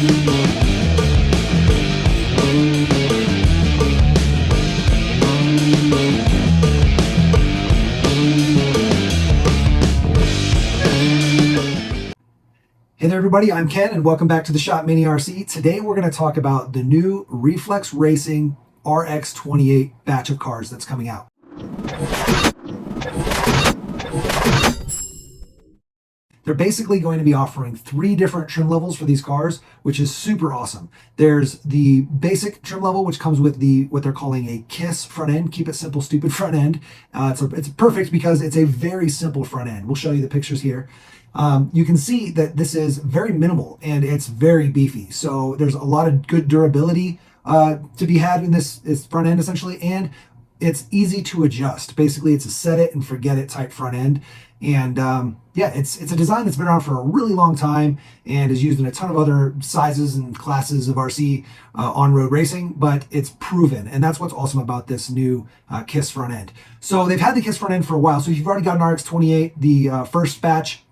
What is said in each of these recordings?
Hey there everybody, I'm Ken and welcome back to the Shop Mini RC. Today we're going to talk about the new Reflex Racing RX28 batch of cars that's coming out. They're basically going to be offering 3 different trim levels for these cars, which is super awesome. There's the basic trim level, which comes with what they're calling a KISS front end, keep it simple, stupid front end. It's perfect because it's a very simple front end. We'll show you the pictures here. You can see that this is very minimal and it's very beefy. So there's a lot of good durability to be had in this front end essentially, and it's easy to adjust. Basically, it's a set it and forget it type front end. And yeah, it's a design that's been around for a really long time and is used in a ton of other sizes and classes of RC on-road racing, but it's proven. And that's what's awesome about this new KISS front end. So they've had the KISS front end for a while. So if you've already got an RX28, the first batch,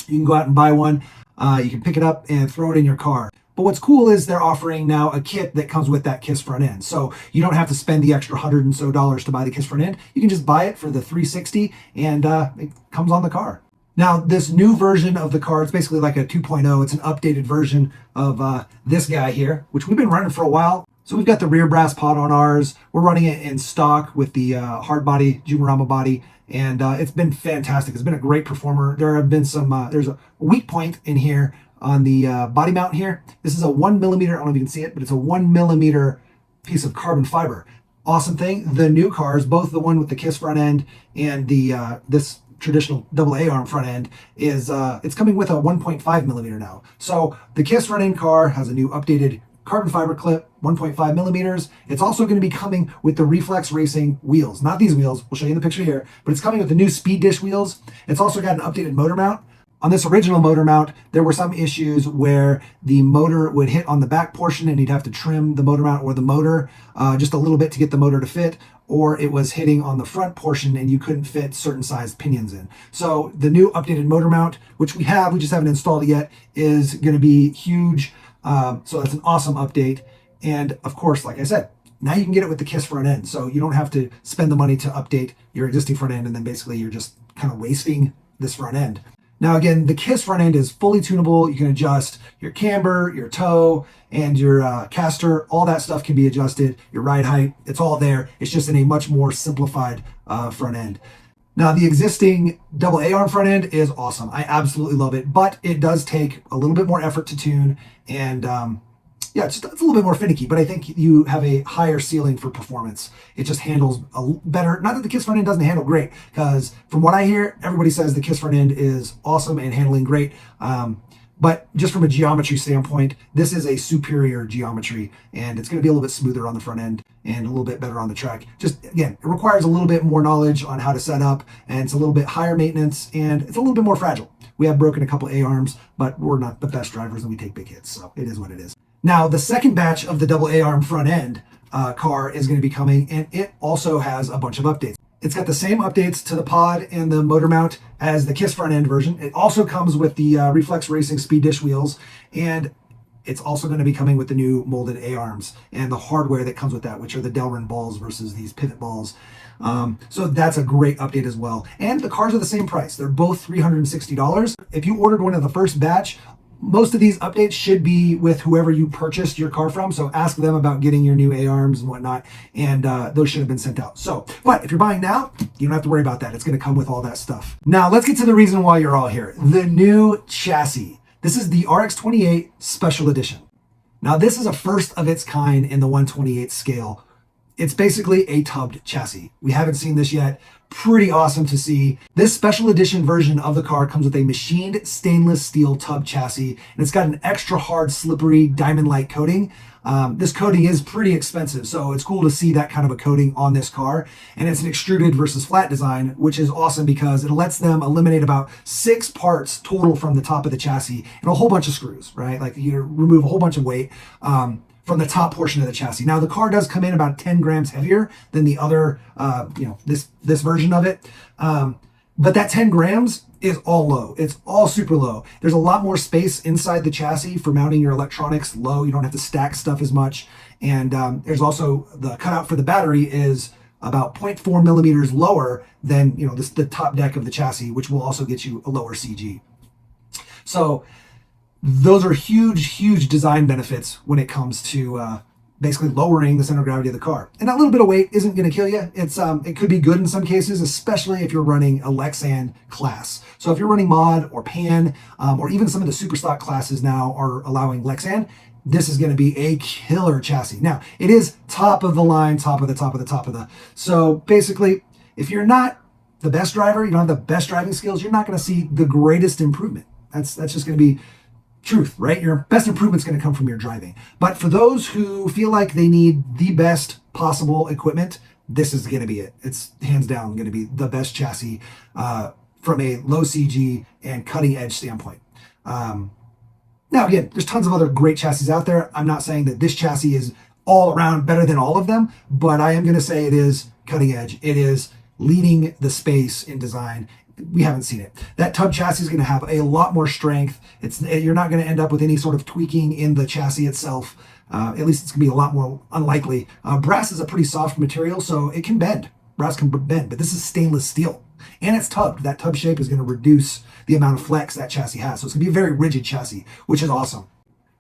you can go out and buy one. You can pick it up and throw it in your car. But what's cool is they're offering now a kit that comes with that KISS front end. So you don't have to spend the extra $100 and so to buy the KISS front end. You can just buy it for the $360 and it comes on the car. Now, this new version of the car, it's basically like a 2.0. It's an updated version of this guy here, which we've been running for a while. So we've got the rear brass pod on ours. We're running it in stock with the hard body, Jumarama body. And it's been fantastic. It's been a great performer. There have been some, there's a weak point in here on the body mount here. This is a 1 millimeter, I don't know if you can see it, but it's a 1 millimeter piece of carbon fiber. Awesome thing. The new cars, both the one with the KISS front end and the this traditional AA arm front end is, it's coming with a 1.5 millimeter now. So the KISS front end car has a new updated carbon fiber clip, 1.5 millimeters. It's also going to be coming with the Reflex Racing wheels. Not these wheels, we'll show you in the picture here, but it's coming with the new speed dish wheels. It's also got an updated motor mount. On this original motor mount, there were some issues where the motor would hit on the back portion and you'd have to trim the motor mount or the motor just a little bit to get the motor to fit, or it was hitting on the front portion and you couldn't fit certain sized pinions in. So the new updated motor mount, which we just haven't installed it yet, is going to be huge. So that's an awesome update. And of course, like I said, now you can get it with the KISS front end. So you don't have to spend the money to update your existing front end and then basically you're just kind of wasting this front end. Now again, the KISS front end is fully tunable. You can adjust your camber, your toe, and your caster. All that stuff can be adjusted. Your ride height, it's all there. It's just in a much more simplified front end. Now, the existing AA arm front end is awesome. I absolutely love it, but it does take a little bit more effort to tune, and yeah, it's a little bit more finicky, but I think you have a higher ceiling for performance. It just handles better. Not that the KISS front end doesn't handle great, because from what I hear, everybody says the KISS front end is awesome and handling great. But just from a geometry standpoint, this is a superior geometry, and it's going to be a little bit smoother on the front end and a little bit better on the track. Just, again, it requires a little bit more knowledge on how to set up, and it's a little bit higher maintenance, and it's a little bit more fragile. We have broken a couple A-arms, but we're not the best drivers and we take big hits, so it is what it is. Now, the second batch of the AA arm front end car is going to be coming, and it also has a bunch of updates. It's got the same updates to the pod and the motor mount as the KISS front end version. It also comes with the Reflex Racing speed dish wheels, and it's also going to be coming with the new molded A-arms and the hardware that comes with that, which are the Delrin balls versus these pivot balls. So that's a great update as well. And the cars are the same price. They're both $360. If you ordered one of the first batch, most of these updates should be with whoever you purchased your car from. So ask them about getting your new A-arms and whatnot, and those should have been sent out. So, but if you're buying now, you don't have to worry about that. It's going to come with all that stuff. Now let's get to the reason why you're all here. The new chassis. This is the RX28 Special Edition. Now this is a first of its kind in the 1/28 scale. It's basically a tubbed chassis. We haven't seen this yet. Pretty awesome to see. This special edition version of the car comes with a machined stainless steel tub chassis, and it's got an extra hard, slippery, diamond-like coating. This coating is pretty expensive, so it's cool to see that kind of a coating on this car. And it's an extruded versus flat design, which is awesome because it lets them eliminate about 6 parts total from the top of the chassis and a whole bunch of screws, right? Like you remove a whole bunch of weight from the top portion of the chassis. Now the car does come in about 10 grams heavier than the other, this version of it. But that 10 grams is all low. It's all super low. There's a lot more space inside the chassis for mounting your electronics low. You don't have to stack stuff as much. And there's also the cutout for the battery is about 0.4 millimeters lower than the top deck of the chassis, which will also get you a lower CG. So those are huge design benefits when it comes to basically lowering the center of gravity of the car. And that little bit of weight isn't going to kill you. It could be good in some cases, especially if you're running a Lexan class. So if you're running mod or pan, or even some of the super stock classes now are allowing Lexan, this is going to be a killer chassis. Now, it is top of the line, top of the. So basically, if you're not the best driver, you don't have the best driving skills, you're not going to see the greatest improvement. That's just going to be truth, right? Your best improvement's going to come from your driving. But for those who feel like they need the best possible equipment, this is going to be it. It's hands down going to be the best chassis from a low CG and cutting edge standpoint. Now, again, there's tons of other great chassis out there. I'm not saying that this chassis is all around better than all of them, but I am going to say it is cutting edge. It is leading the space in design. We haven't seen it. That tub chassis is going to have a lot more strength. You're not going to end up with any sort of tweaking in the chassis itself. At least it's going to be a lot more unlikely. Brass is a pretty soft material, so it can bend. Brass can bend, but this is stainless steel. And it's tubbed. That tub shape is going to reduce the amount of flex that chassis has. So it's going to be a very rigid chassis, which is awesome.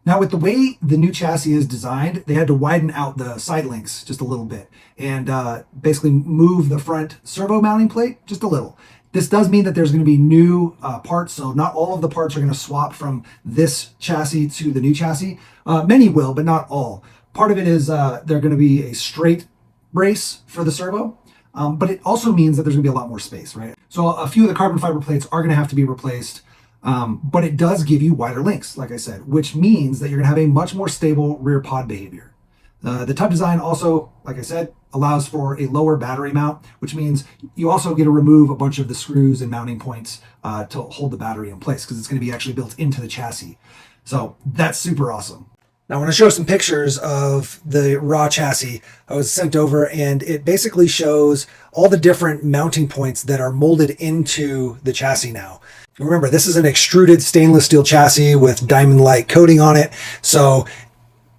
Now, with the way the new chassis is designed, they had to widen out the side links just a little bit and basically move the front servo mounting plate just a little. This does mean that there's going to be new parts, so not all of the parts are going to swap from this chassis to the new chassis. Many will, but not all. Part of it is they're going to be a straight brace for the servo, but it also means that there's going to be a lot more space, right? So a few of the carbon fiber plates are going to have to be replaced, but it does give you wider links, like I said, which means that you're going to have a much more stable rear pod behavior. The tub design also, like I said, allows for a lower battery mount, which means you also get to remove a bunch of the screws and mounting points to hold the battery in place because it's going to be actually built into the chassis. So that's super awesome. Now I want to show some pictures of the raw chassis I was sent over, and it basically shows all the different mounting points that are molded into the chassis now. Remember, this is an extruded stainless steel chassis with diamond-like coating on it, so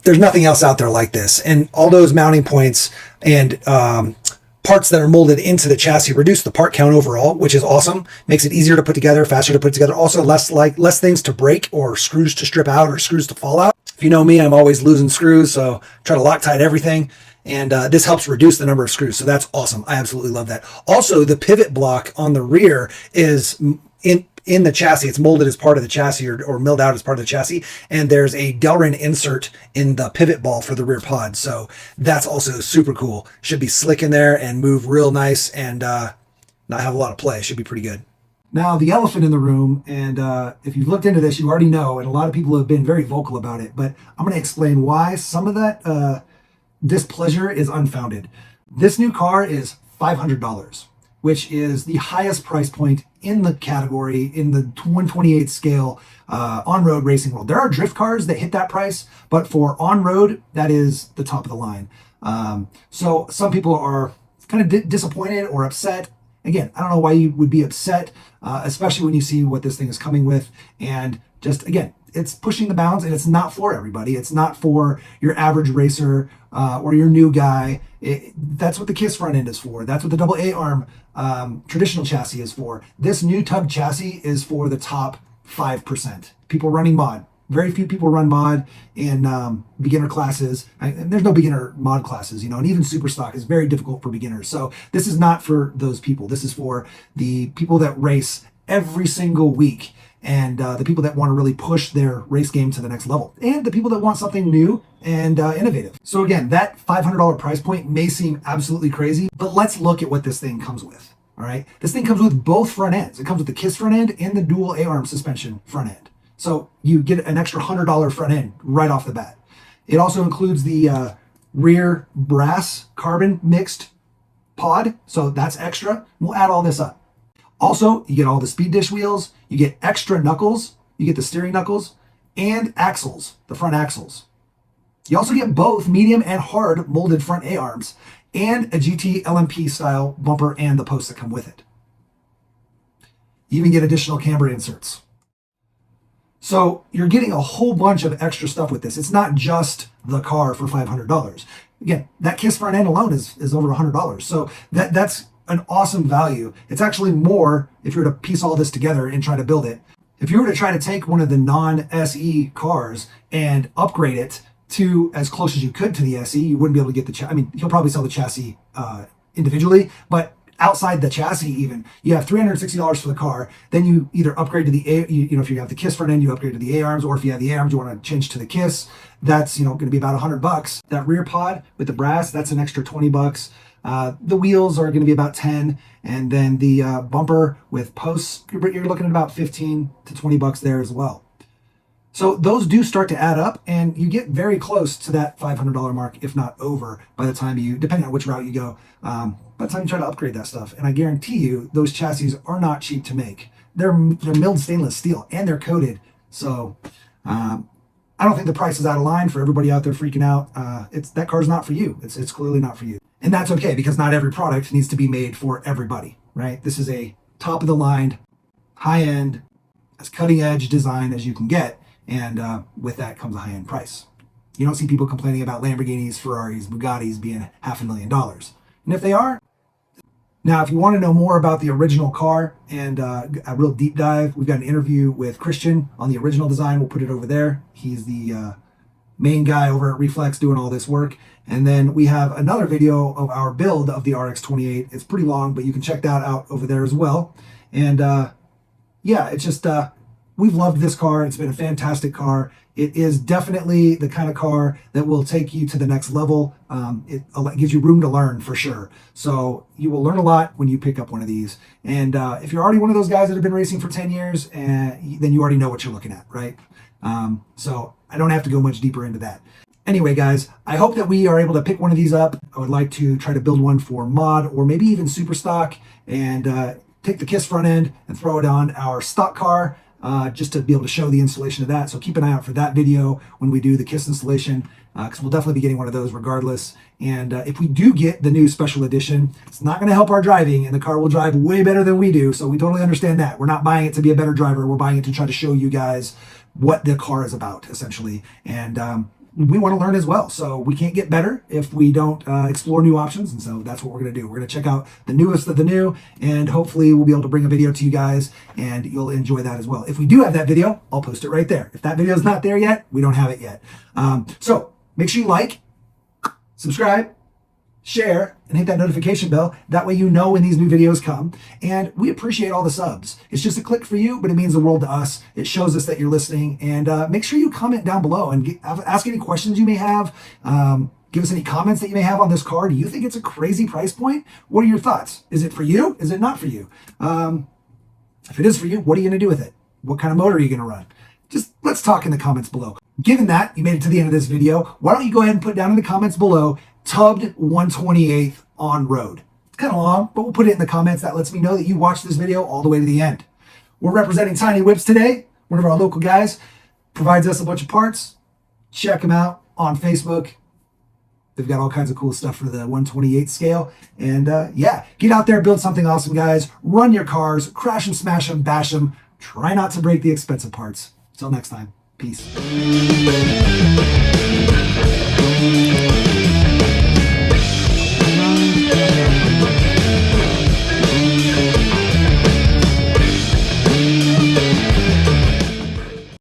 there's nothing else out there like this. And all those mounting points and parts that are molded into the chassis reduce the part count overall, which is awesome. Makes it easier to put together, faster to put together. Also less things to break or screws to strip out or screws to fall out. If you know me, I'm always losing screws, so try to Loctite everything. And this helps reduce the number of screws. So that's awesome. I absolutely love that. Also, the pivot block on the rear is in the chassis. It's molded as part of the chassis or milled out as part of the chassis. And there's a Delrin insert in the pivot ball for the rear pod. So that's also super cool. Should be slick in there and move real nice and not have a lot of play. Should be pretty good. Now, the elephant in the room, and if you've looked into this, you already know, and a lot of people have been very vocal about it, but I'm going to explain why some of that displeasure is unfounded. This new car is $500. Which is the highest price point in the category in the 128 scale on-road racing world. There are drift cars that hit that price, but for on-road, that is the top of the line. So some people are kind of disappointed or upset. Again, I don't know why you would be upset, especially when you see what this thing is coming with. And just, again, it's pushing the bounds, and it's not for everybody. It's not for your average racer or your new guy. That's what the KISS front end is for. That's what the double A-arm traditional chassis is for. This new tub chassis is for the top 5%. People running mod. Very few people run mod in beginner classes. And there's no beginner mod classes, and even super stock is very difficult for beginners. So this is not for those people. This is for the people that race every single week, and the people that want to really push their race game to the next level, and the people that want something new and innovative. So again, that $500 price point may seem absolutely crazy, but let's look at what this thing comes with. All right, this thing comes with both front ends. It comes with the KISS front end and the dual A-arm suspension front end. So you get an extra $100 front end right off the bat. It also includes the rear brass carbon mixed pod, so that's extra. We'll add all this up. Also, you get all the speed dish wheels, you get extra knuckles, you get the steering knuckles, and axles, the front axles. You also get both medium and hard molded front A-arms, and a GT LMP style bumper and the posts that come with it. You even get additional camber inserts. So you're getting a whole bunch of extra stuff with this. It's not just the car for $500. Again, that KISS front end alone is over $100. So that's an awesome value. It's actually more if you were to piece all this together and try to build it. If you were to try to take one of the non-SE cars and upgrade it to as close as you could to the SE, you wouldn't be able to get the chassis. I mean, he'll probably sell the chassis individually, but outside the chassis even, you have $360 for the car. Then you either upgrade to the A, you know, if you have the KISS front end, you upgrade to the A-arms, or if you have the A-arms, you want to change to the KISS. That's, you know, going to be about $100. That rear pod with the brass, that's an extra $20. The wheels are going to be about 10, and then the bumper with posts, you're looking at about 15 to 20 bucks there as well. So those do start to add up, and you get very close to that $500 mark, if not over, by the time you, depending on which route you go, by the time you try to upgrade that stuff. And I guarantee you, those chassis are not cheap to make. They're milled stainless steel, and they're coated. So I don't think the price is out of line for everybody out there freaking out. That car's not for you. It's clearly not for you. And that's okay, because not every product needs to be made for everybody, right? This is a top of the line, high end, as cutting edge design as you can get. And with that comes a high end price. You don't see people complaining about Lamborghinis, Ferraris, Bugattis being $500,000. And if they are, now if you want to know more about the original car and a real deep dive, we've got an interview with Christian on the original design. We'll put it over there. He's the main guy over at Reflex doing all this work. And then we have another video of our build of the RX28. It's pretty long, but you can check that out over there as well. And yeah, it's just, we've loved this car. It's been a fantastic car. It is definitely the kind of car that will take you to the next level. It gives you room to learn for sure. So you will learn a lot when you pick up one of these. And if you're already one of those guys that have been racing for 10 years, then you already know what you're looking at, right? So I don't have to go much deeper into that. Anyway, guys, I hope that we are able to pick one of these up. I would like to try to build one for mod or maybe even super stock, and take the KISS front end and throw it on our stock car. Just to be able to show the installation of that. So keep an eye out for that video when we do the KISS installation, because we'll definitely be getting one of those regardless. And if we do get the new special edition, it's not going to help our driving, and the car will drive way better than we do. So we totally understand that. We're not buying it to be a better driver. We're buying it to try to show you guys what the car is about, essentially. And we want to learn as well. So we can't get better if we don't explore new options. And so that's what we're going to do. We're going to check out the newest of the new, and hopefully we'll be able to bring a video to you guys, and you'll enjoy that as well. If we do have that video, I'll post it right there. If that video is not there yet, we don't have it yet. So make sure you like, subscribe, share, and hit that notification bell. That way you know when these new videos come. And we appreciate all the subs. It's just a click for you, but it means the world to us. It shows us that you're listening. And make sure you comment down below and ask any questions you may have. Give us any comments that you may have on this car. Do you think it's a crazy price point? What are your thoughts? Is it for you? Is it not for you? If it is for you, what are you going to do with it? What kind of motor are you going to run? Just let's talk in the comments below. Given that you made it to the end of this video, why don't you go ahead and put down in the comments below, tubbed 128th on road. It's kind of long, but we'll put it in the comments. That lets me know that you watched this video all the way to the end. We're representing Tiny Whips today. One of our local guys provides us a bunch of parts. Check them out on Facebook. They've got all kinds of cool stuff for the 128 scale. And yeah, get out there, build something awesome, guys. Run your cars, crash them, smash them, bash them. Try not to break the expensive parts. Until next time, peace.